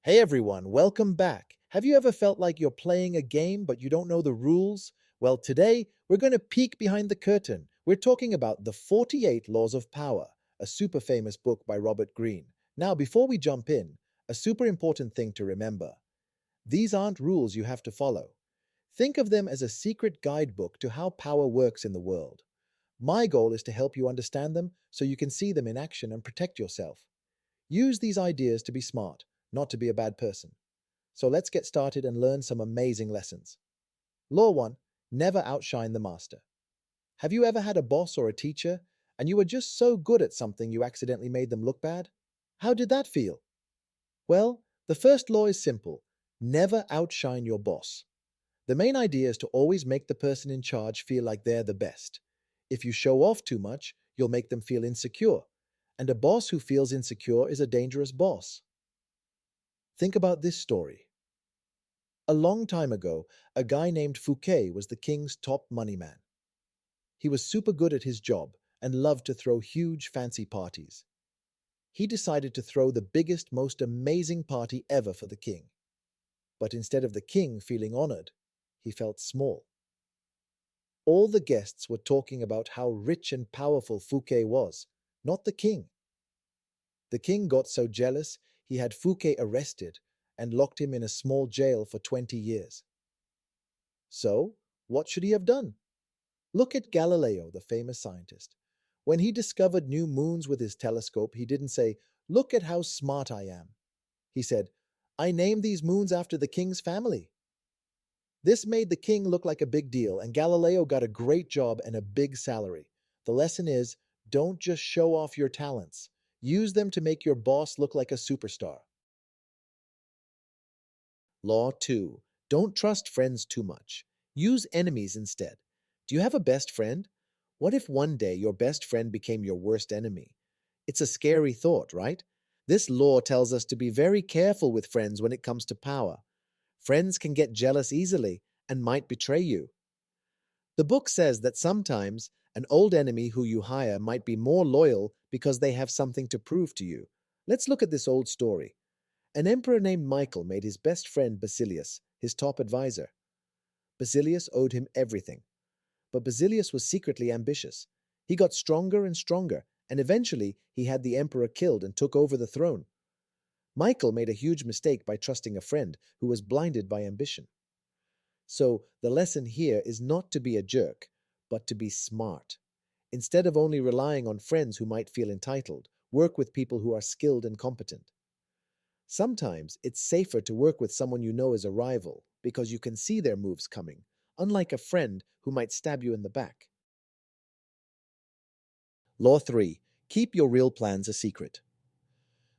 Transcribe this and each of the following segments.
Hey everyone, welcome back. Have you ever felt like you're playing a game but you don't know the rules? Well, today we're going to peek behind the curtain. We're talking about The 48 Laws of Power, a super famous book by Robert Greene. Now, before we jump in, a super important thing to remember. These aren't rules you have to follow. Think of them as a secret guidebook to how power works in the world. My goal is to help you understand them so you can see them in action and protect yourself. Use these ideas to be smart, not to be a bad person. So let's get started and learn some amazing lessons. Law 1. Never outshine the master. Have you ever had a boss or a teacher and you were just so good at something you accidentally made them look bad? How did that feel? Well, the first law is simple. Never outshine your boss. The main idea is to always make the person in charge feel like they're the best. If you show off too much, you'll make them feel insecure. And a boss who feels insecure is a dangerous boss. Think about this story. A long time ago, a guy named Fouquet was the king's top money man. He was super good at his job and loved to throw huge fancy parties. He decided to throw the biggest, most amazing party ever for the king. But instead of the king feeling honored, he felt small. All the guests were talking about how rich and powerful Fouquet was, not the king. The king got so jealous, he had Fouquet arrested and locked him in a small jail for 20 years. So, what should he have done? Look at Galileo, the famous scientist. When he discovered new moons with his telescope, he didn't say, "Look at how smart I am." He said, "I named these moons after the king's family." This made the king look like a big deal, and Galileo got a great job and a big salary. The lesson is, don't just show off your talents. Use them to make your boss look like a superstar. Law 2. Don't trust friends too much. Use enemies instead. Do you have a best friend? What if one day your best friend became your worst enemy? It's a scary thought, right? This law tells us to be very careful with friends when it comes to power. Friends can get jealous easily and might betray you. The book says that sometimes an old enemy who you hire might be more loyal because they have something to prove to you. Let's look at this old story. An emperor named Michael made his best friend Basilius his top advisor. Basilius owed him everything. But Basilius was secretly ambitious. He got stronger and stronger, and eventually he had the emperor killed and took over the throne. Michael made a huge mistake by trusting a friend who was blinded by ambition. So the lesson here is not to be a jerk, but to be smart. Instead of only relying on friends who might feel entitled, work with people who are skilled and competent. Sometimes it's safer to work with someone you know is a rival because you can see their moves coming, unlike a friend who might stab you in the back. Law 3. Keep your real plans a secret.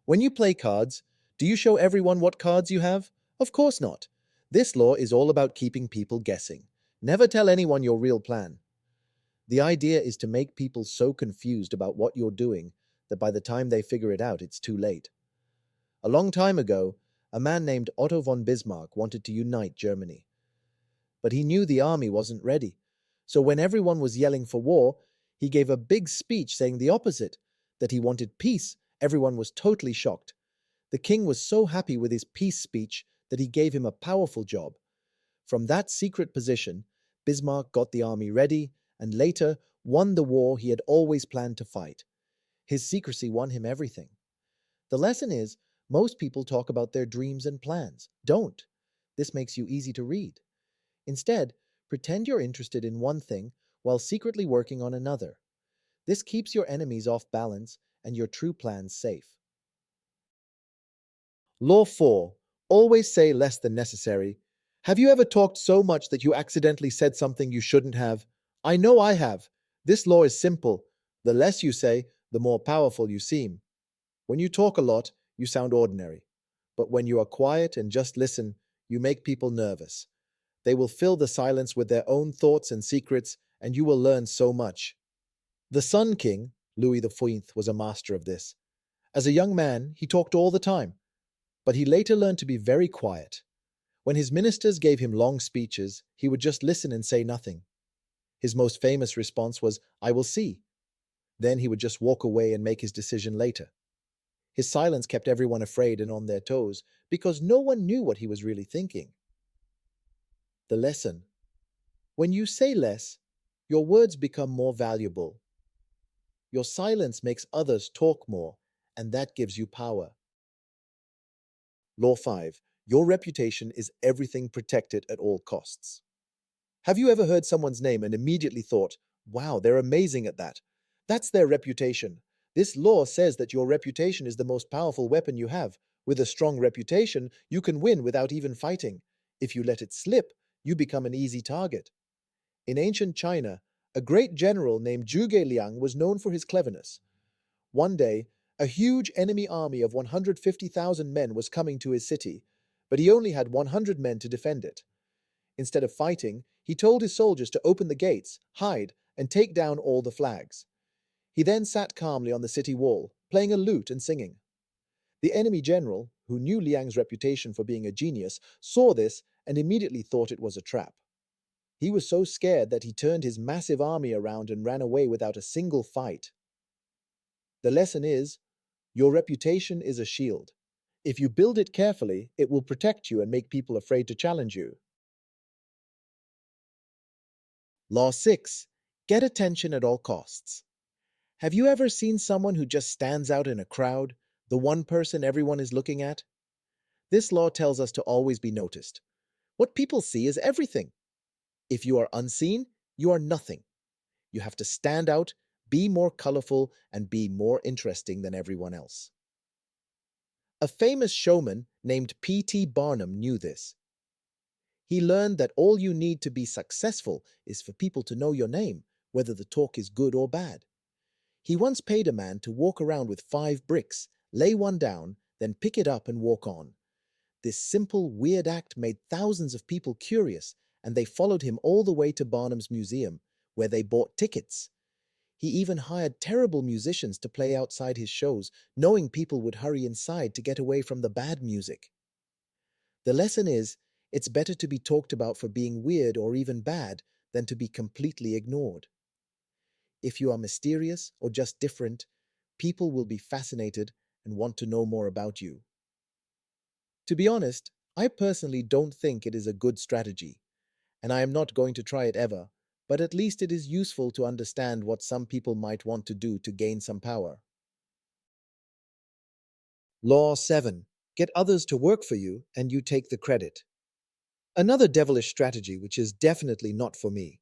When you play cards, do you show everyone what cards you have? Of course not. This law is all about keeping people guessing. Never tell anyone your real plan. The idea is to make people so confused about what you're doing that by the time they figure it out, it's too late. A long time ago, a man named Otto von Bismarck wanted to unite Germany. But he knew the army wasn't ready. So when everyone was yelling for war, he gave a big speech saying the opposite, that he wanted peace. Everyone was totally shocked. The king was so happy with his peace speech that he gave him a powerful job. From that secret position, Bismarck got the army ready and later won the war he had always planned to fight. His secrecy won him everything. The lesson is, most people talk about their dreams and plans. Don't. This makes you easy to read. Instead, pretend you're interested in one thing while secretly working on another. This keeps your enemies off balance and your true plans safe. Law 4. Always say less than necessary. Have you ever talked so much that you accidentally said something you shouldn't have? I know I have. This law is simple. The less you say, the more powerful you seem. When you talk a lot, you sound ordinary. But when you are quiet and just listen, you make people nervous. They will fill the silence with their own thoughts and secrets, and you will learn so much. The Sun King, Louis XIV, was a master of this. As a young man, he talked all the time, but he later learned to be very quiet. When his ministers gave him long speeches, he would just listen and say nothing. His most famous response was, "I will see." Then he would just walk away and make his decision later. His silence kept everyone afraid and on their toes because no one knew what he was really thinking. The lesson: when you say less, your words become more valuable. Your silence makes others talk more, and that gives you power. Law 5. Your reputation is everything, protected at all costs. Have you ever heard someone's name and immediately thought, wow, they're amazing at that? That's their reputation. This law says that your reputation is the most powerful weapon you have. With a strong reputation, you can win without even fighting. If you let it slip, you become an easy target. In ancient China, a great general named Zhuge Liang was known for his cleverness. One day, a huge enemy army of 150,000 men was coming to his city, but he only had 100 men to defend it. Instead of fighting, he told his soldiers to open the gates, hide, and take down all the flags. He then sat calmly on the city wall, playing a lute and singing. The enemy general, who knew Liang's reputation for being a genius, saw this and immediately thought it was a trap. He was so scared that he turned his massive army around and ran away without a single fight. The lesson is, your reputation is a shield. If you build it carefully, it will protect you and make people afraid to challenge you. Law 6. Get attention at all costs. Have you ever seen someone who just stands out in a crowd, the one person everyone is looking at? This law tells us to always be noticed. What people see is everything. If you are unseen, you are nothing. You have to stand out, be more colorful, and be more interesting than everyone else. A famous showman named P.T. Barnum knew this. He learned that all you need to be successful is for people to know your name, whether the talk is good or bad. He once paid a man to walk around with 5 bricks, lay one down, then pick it up and walk on. This simple, weird act made thousands of people curious, and they followed him all the way to Barnum's museum, where they bought tickets. He even hired terrible musicians to play outside his shows, knowing people would hurry inside to get away from the bad music. The lesson is, it's better to be talked about for being weird or even bad than to be completely ignored. If you are mysterious or just different, people will be fascinated and want to know more about you. To be honest, I personally don't think it is a good strategy, and I am not going to try it ever, but at least it is useful to understand what some people might want to do to gain some power. Law 7. Get others to work for you and you take the credit. Another devilish strategy which is definitely not for me.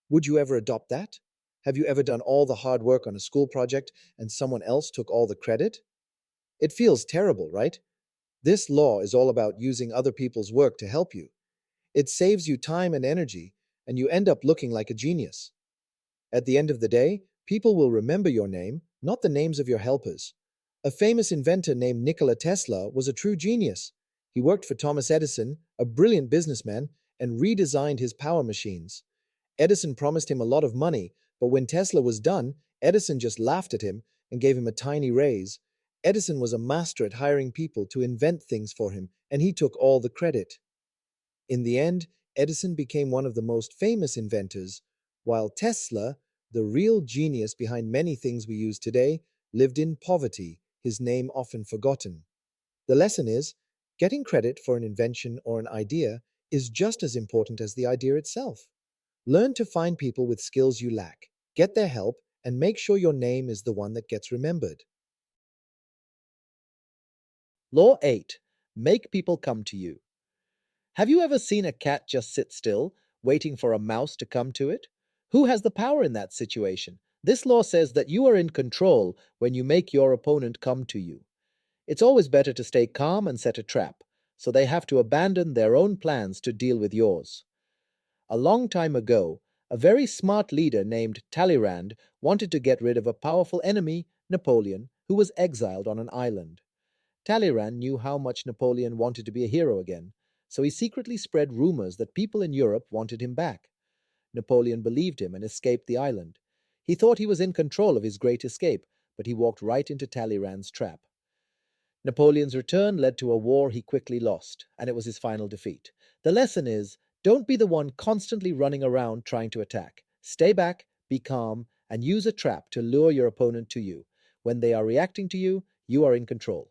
Would you ever adopt that? Have you ever done all the hard work on a school project and someone else took all the credit? It feels terrible, right? This law is all about using other people's work to help you. It saves you time and energy, and you end up looking like a genius. At the end of the day, people will remember your name, not the names of your helpers. A famous inventor named Nikola Tesla was a true genius. He worked for Thomas Edison, a brilliant businessman, and redesigned his power machines. Edison promised him a lot of money, but when Tesla was done, Edison just laughed at him and gave him a tiny raise. Edison was a master at hiring people to invent things for him, and he took all the credit. In the end, Edison became one of the most famous inventors, while Tesla, the real genius behind many things we use today, lived in poverty, his name often forgotten. The lesson is, getting credit for an invention or an idea is just as important as the idea itself. Learn to find people with skills you lack, get their help, and make sure your name is the one that gets remembered. Law 8. Make people come to you. Have you ever seen a cat just sit still, waiting for a mouse to come to it? Who has the power in that situation? This law says that you are in control when you make your opponent come to you. It's always better to stay calm and set a trap, so they have to abandon their own plans to deal with yours. A long time ago, a very smart leader named Talleyrand wanted to get rid of a powerful enemy, Napoleon, who was exiled on an island. Talleyrand knew how much Napoleon wanted to be a hero again, so he secretly spread rumors that people in Europe wanted him back. Napoleon believed him and escaped the island. He thought he was in control of his great escape, but he walked right into Talleyrand's trap. Napoleon's return led to a war he quickly lost, and it was his final defeat. The lesson is, don't be the one constantly running around trying to attack. Stay back, be calm, and use a trap to lure your opponent to you. When they are reacting to you, You are in control.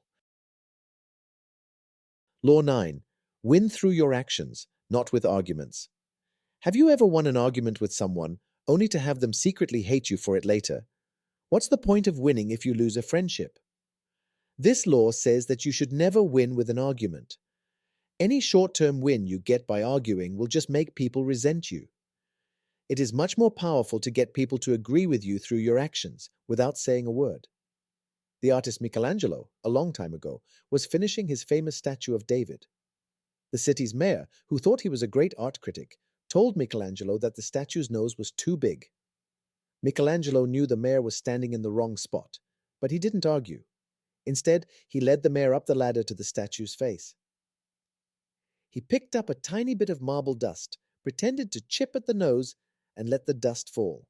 Law 9. Win through your actions, not with arguments. Have you ever won an argument with someone only to have them secretly hate you for it later? What's the point of winning if you lose a friendship? This law says that you should never win with an argument. Any short-term win you get by arguing will just make people resent you. It is much more powerful to get people to agree with you through your actions without saying a word. The artist Michelangelo, a long time ago, was finishing his famous statue of David. The city's mayor, who thought he was a great art critic, told Michelangelo that the statue's nose was too big. Michelangelo knew the mayor was standing in the wrong spot, but he didn't argue. Instead, he led the mayor up the ladder to the statue's face. He picked up a tiny bit of marble dust, pretended to chip at the nose, and let the dust fall.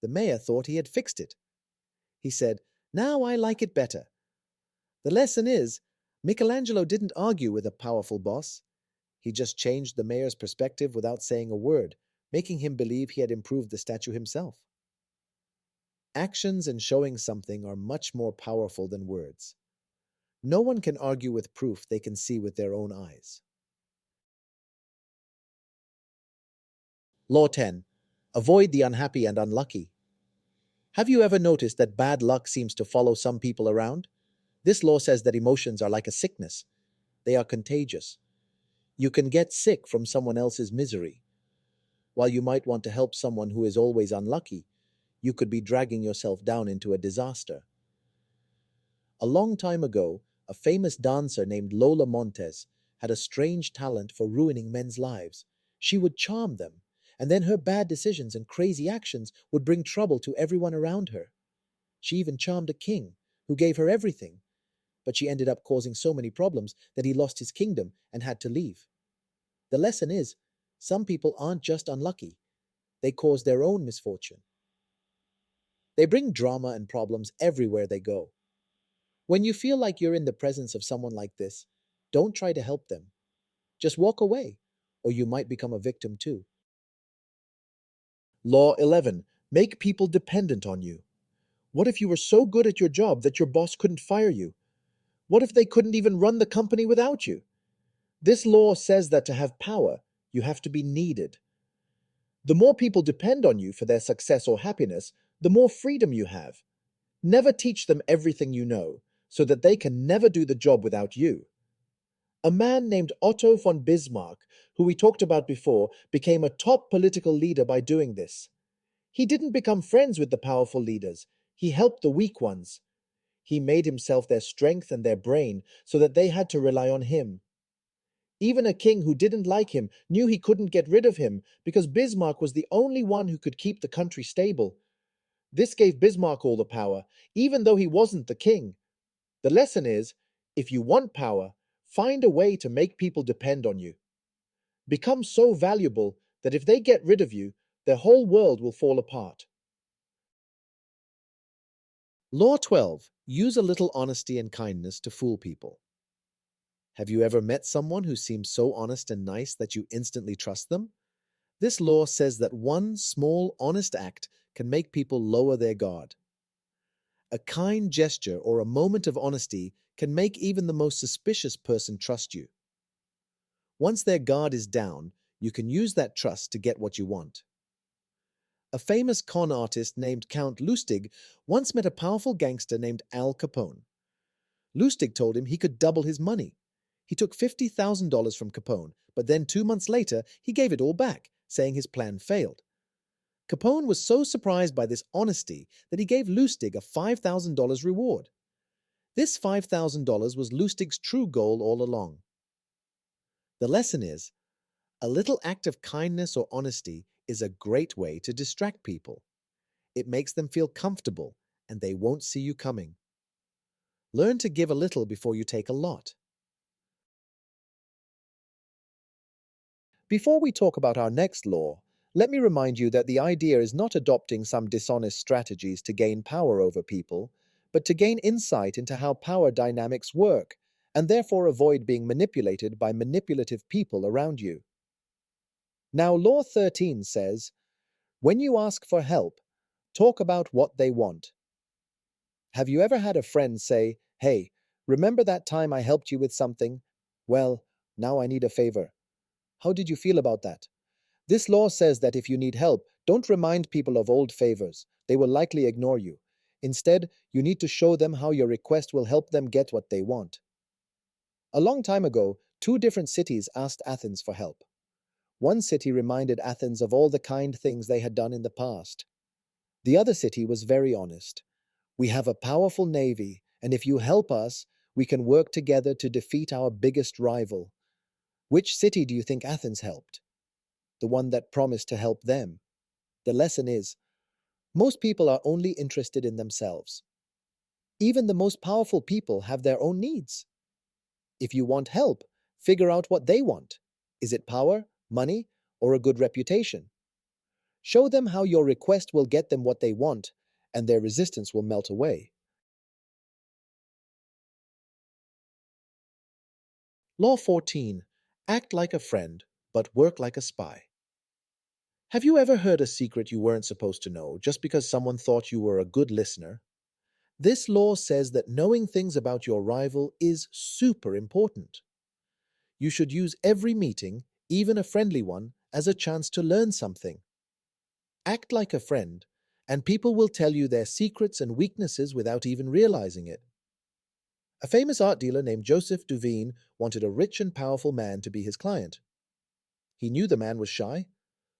The mayor thought he had fixed it. He said, "Now I like it better." The lesson is, Michelangelo didn't argue with a powerful boss. He just changed the mayor's perspective without saying a word, making him believe he had improved the statue himself. Actions and showing something are much more powerful than words. No one can argue with proof they can see with their own eyes. Law 10. Avoid the unhappy and unlucky. Have you ever noticed that bad luck seems to follow some people around? This law says that emotions are like a sickness. They are contagious. You can get sick from someone else's misery. While you might want to help someone who is always unlucky, you could be dragging yourself down into a disaster. A long time ago, a famous dancer named Lola Montez had a strange talent for ruining men's lives. She would charm them, and then her bad decisions and crazy actions would bring trouble to everyone around her. She even charmed a king, who gave her everything, but she ended up causing so many problems that he lost his kingdom and had to leave. The lesson is, some people aren't just unlucky, they cause their own misfortune. They bring drama and problems everywhere they go. When you feel like you're in the presence of someone like this, don't try to help them. Just walk away, or you might become a victim too. Law 11. Make people dependent on you. What if you were so good at your job that your boss couldn't fire you? What if they couldn't even run the company without you? This law says that to have power, you have to be needed. The more people depend on you for their success or happiness, the more freedom you have. Never teach them everything you know, so that they can never do the job without you. A man named Otto von Bismarck, who we talked about before, became a top political leader by doing this. He didn't become friends with the powerful leaders, he helped the weak ones. He made himself their strength and their brain so that they had to rely on him. Even a king who didn't like him knew he couldn't get rid of him because Bismarck was the only one who could keep the country stable. This gave Bismarck all the power, even though he wasn't the king. The lesson is, if you want power, find a way to make people depend on you. Become so valuable that if they get rid of you, their whole world will fall apart. Law 12. Use a little honesty and kindness to fool people. Have you ever met someone who seems so honest and nice that you instantly trust them? This law says that one small, honest act can make people lower their guard. A kind gesture or a moment of honesty can make even the most suspicious person trust you. Once their guard is down, you can use that trust to get what you want. A famous con artist named Count Lustig once met a powerful gangster named Al Capone. Lustig told him he could double his money. He took $50,000 from Capone, but then 2 months later he gave it all back, saying his plan failed. Capone was so surprised by this honesty that he gave Lustig a $5,000 reward. This $5,000 was Lustig's true goal all along. The lesson is, a little act of kindness or honesty is a great way to distract people. It makes them feel comfortable, and they won't see you coming. Learn to give a little before you take a lot. Before we talk about our next law, let me remind you that the idea is not adopting some dishonest strategies to gain power over people, but to gain insight into how power dynamics work, and therefore avoid being manipulated by manipulative people around you. Now, Law 13 says, when you ask for help, talk about what they want. Have you ever had a friend say, "Hey, remember that time I helped you with something? Well, now I need a favor." How did you feel about that? This law says that if you need help, don't remind people of old favors. They will likely ignore you. Instead, you need to show them how your request will help them get what they want. A long time ago, two different cities asked Athens for help. One city reminded Athens of all the kind things they had done in the past. The other city was very honest. "We have a powerful navy, and if you help us, we can work together to defeat our biggest rival." Which city do you think Athens helped? The one that promised to help them. The lesson is, most people are only interested in themselves. Even the most powerful people have their own needs. If you want help, figure out what they want. Is it power, money, or a good reputation? Show them how your request will get them what they want, and their resistance will melt away. Law 14. Act like a friend, but work like a spy. Have you ever heard a secret you weren't supposed to know just because someone thought you were a good listener? This law says that knowing things about your rival is super important. You should use every meeting, even a friendly one, as a chance to learn something. Act like a friend, and people will tell you their secrets and weaknesses without even realizing it. A famous art dealer named Joseph Duveen wanted a rich and powerful man to be his client. He knew the man was shy,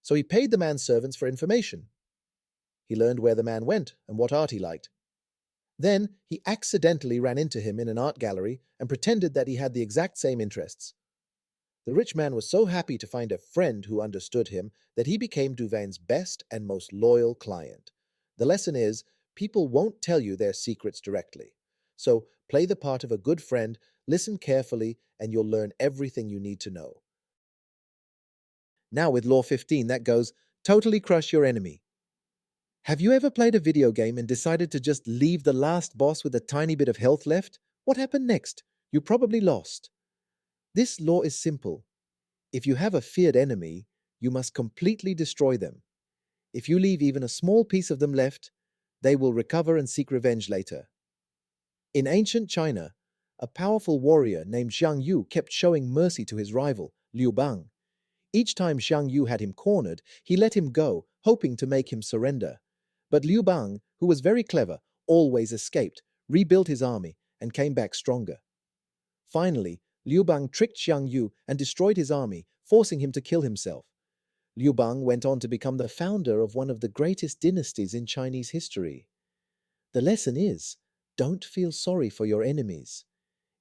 so he paid the man's servants for information. He learned where the man went and what art he liked. Then he accidentally ran into him in an art gallery and pretended that he had the exact same interests. The rich man was so happy to find a friend who understood him that he became Duveen's best and most loyal client. The lesson is, people won't tell you their secrets directly. So play the part of a good friend, listen carefully, and you'll learn everything you need to know. Now with Law 15, that goes, totally crush your enemy. Have you ever played a video game and decided to just leave the last boss with a tiny bit of health left? What happened next? You probably lost. This law is simple. If you have a feared enemy, you must completely destroy them. If you leave even a small piece of them left, they will recover and seek revenge later. In ancient China, a powerful warrior named Xiang Yu kept showing mercy to his rival, Liu Bang. Each time Xiang Yu had him cornered, he let him go, hoping to make him surrender. But Liu Bang, who was very clever, always escaped, rebuilt his army, and came back stronger. Finally, Liu Bang tricked Xiang Yu and destroyed his army, forcing him to kill himself. Liu Bang went on to become the founder of one of the greatest dynasties in Chinese history. The lesson is, don't feel sorry for your enemies.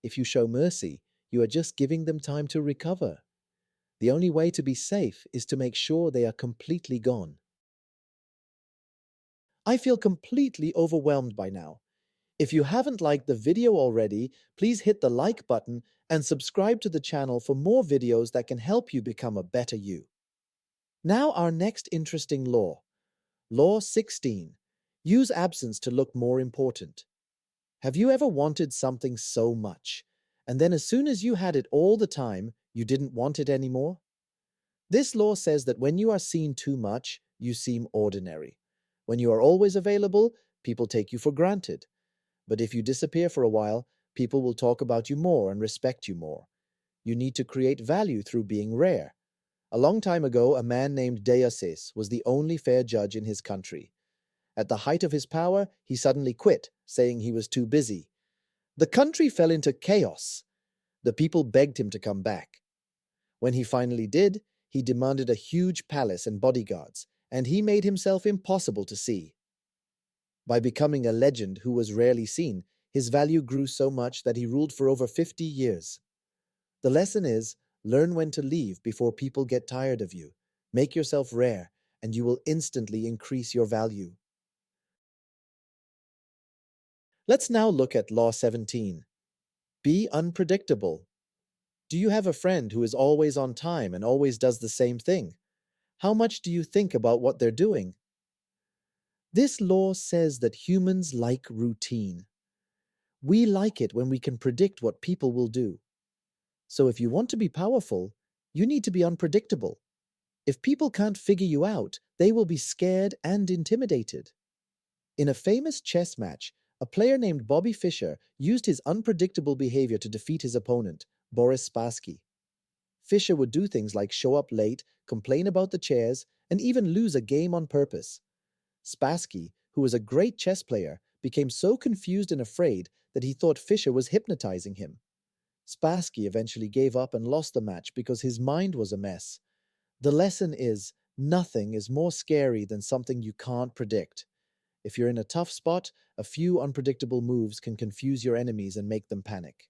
If you show mercy, you are just giving them time to recover. The only way to be safe is to make sure they are completely gone. I feel completely overwhelmed by now. If you haven't liked the video already, please hit the like button and subscribe to the channel for more videos that can help you become a better you. Now our next interesting law. Law 16. Use absence to look more important. Have you ever wanted something so much, and then as soon as you had it all the time, you didn't want it anymore? This law says that when you are seen too much, you seem ordinary. When you are always available, people take you for granted. But if you disappear for a while, people will talk about you more and respect you more. You need to create value through being rare. A long time ago, a man named Deioces was the only fair judge in his country. At the height of his power, he suddenly quit, saying he was too busy. The country fell into chaos. The people begged him to come back. When he finally did, he demanded a huge palace and bodyguards, and he made himself impossible to see. By becoming a legend who was rarely seen, his value grew so much that he ruled for over 50 years. The lesson is, learn when to leave before people get tired of you. Make yourself rare, and you will instantly increase your value. Let's now look at Law 17. Be unpredictable. Do you have a friend who is always on time and always does the same thing? How much do you think about what they're doing? This law says that humans like routine. We like it when we can predict what people will do. So if you want to be powerful, you need to be unpredictable. If people can't figure you out, they will be scared and intimidated. In a famous chess match, A player named Bobby Fischer used his unpredictable behavior to defeat his opponent, Boris Spassky. Fischer would do things like show up late, complain about the chairs, and even lose a game on purpose. Spassky, who was a great chess player, became so confused and afraid that he thought Fischer was hypnotizing him. Spassky eventually gave up and lost the match because his mind was a mess. The lesson is, nothing is more scary than something you can't predict. If you're in a tough spot, a few unpredictable moves can confuse your enemies and make them panic.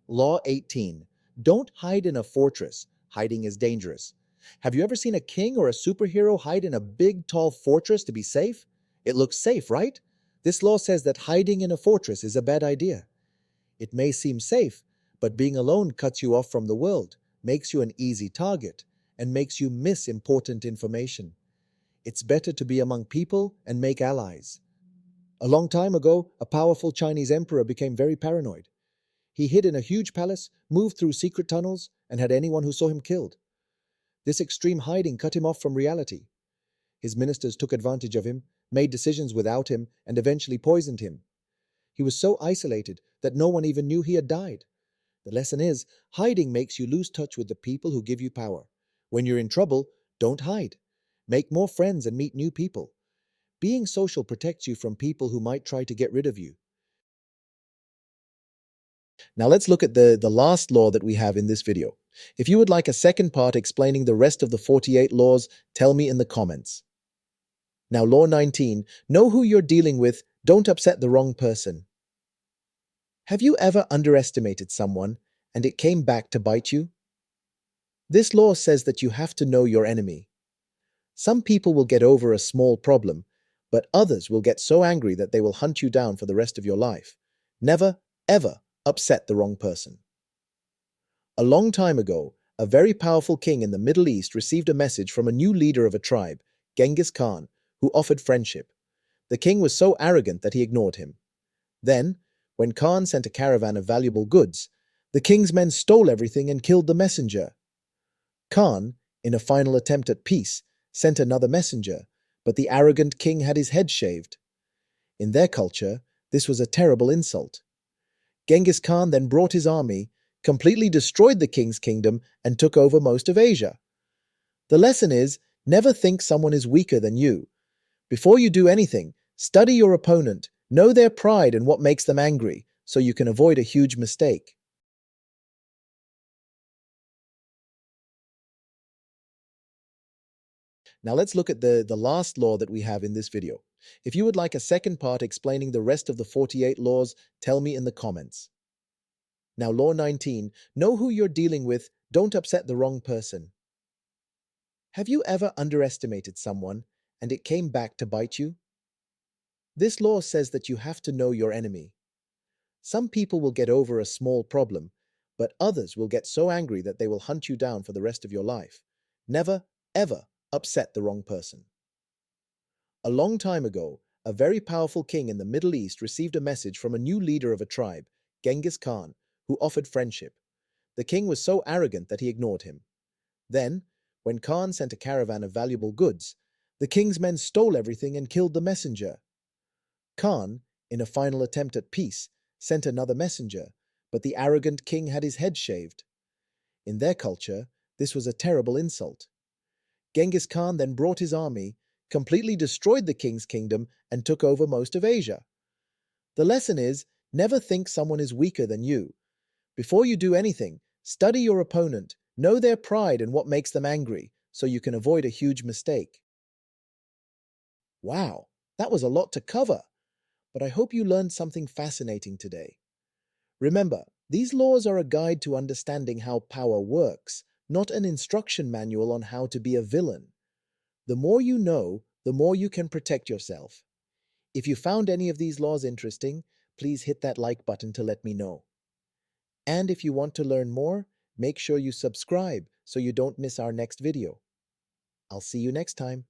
Law 18. Don't hide in a fortress. Hiding is dangerous. Have you ever seen a king or a superhero hide in a big, tall fortress to be safe? It looks safe, right? This law says that hiding in a fortress is a bad idea. It may seem safe, but being alone cuts you off from the world, makes you an easy target, and makes you miss important information. It's better to be among people and make allies. A long time ago, a powerful Chinese emperor became very paranoid. He hid in a huge palace, moved through secret tunnels, and had anyone who saw him killed. This extreme hiding cut him off from reality. His ministers took advantage of him, made decisions without him, and eventually poisoned him. He was so isolated that no one even knew he had died. The lesson is, hiding makes you lose touch with the people who give you power. When you're in trouble, don't hide. Make more friends and meet new people. Being social protects you from people who might try to get rid of you. Now let's look at the last law that we have in this video. If you would like a second part explaining the rest of the 48 laws, tell me in the comments. Now, Law 19, know who you're dealing with, don't upset the wrong person. Have you ever underestimated someone and it came back to bite you? This law says that you have to know your enemy. Some people will get over a small problem, but others will get so angry that they will hunt you down for the rest of your life. Never, ever upset the wrong person. A long time ago, a very powerful king in the Middle East received a message from a new leader of a tribe, Genghis Khan, who offered friendship. The king was so arrogant that he ignored him. Then, when Khan sent a caravan of valuable goods, the king's men stole everything and killed the messenger. Khan, in a final attempt at peace, sent another messenger, but the arrogant king had his head shaved. In their culture, this was a terrible insult. Genghis Khan then brought his army, completely destroyed the king's kingdom, and took over most of Asia. The lesson is, never think someone is weaker than you. Before you do anything, study your opponent, know their pride and what makes them angry, so you can avoid a huge mistake. Now let's look at the last law that we have in this video. If you would like a second part explaining the rest of the 48 laws, tell me in the comments. Now, Law 19, know who you're dealing with, don't upset the wrong person. Have you ever underestimated someone and it came back to bite you? This law says that you have to know your enemy. Some people will get over a small problem, but others will get so angry that they will hunt you down for the rest of your life. Never, ever upset the wrong person. A long time ago, a very powerful king in the Middle East received a message from a new leader of a tribe, Genghis Khan, who offered friendship. The king was so arrogant that he ignored him. Then, when Khan sent a caravan of valuable goods, the king's men stole everything and killed the messenger. Khan, in a final attempt at peace, sent another messenger, but the arrogant king had his head shaved. In their culture, this was a terrible insult. Genghis Khan then brought his army, completely destroyed the king's kingdom, and took over most of Asia. The lesson is, never think someone is weaker than you. Before you do anything, study your opponent, know their pride and what makes them angry, so you can avoid a huge mistake. Wow, that was a lot to cover, but I hope you learned something fascinating today. Remember, these laws are a guide to understanding how power works, not an instruction manual on how to be a villain. The more you know, the more you can protect yourself. If you found any of these laws interesting, please hit that like button to let me know. And if you want to learn more, make sure you subscribe so you don't miss our next video. I'll see you next time.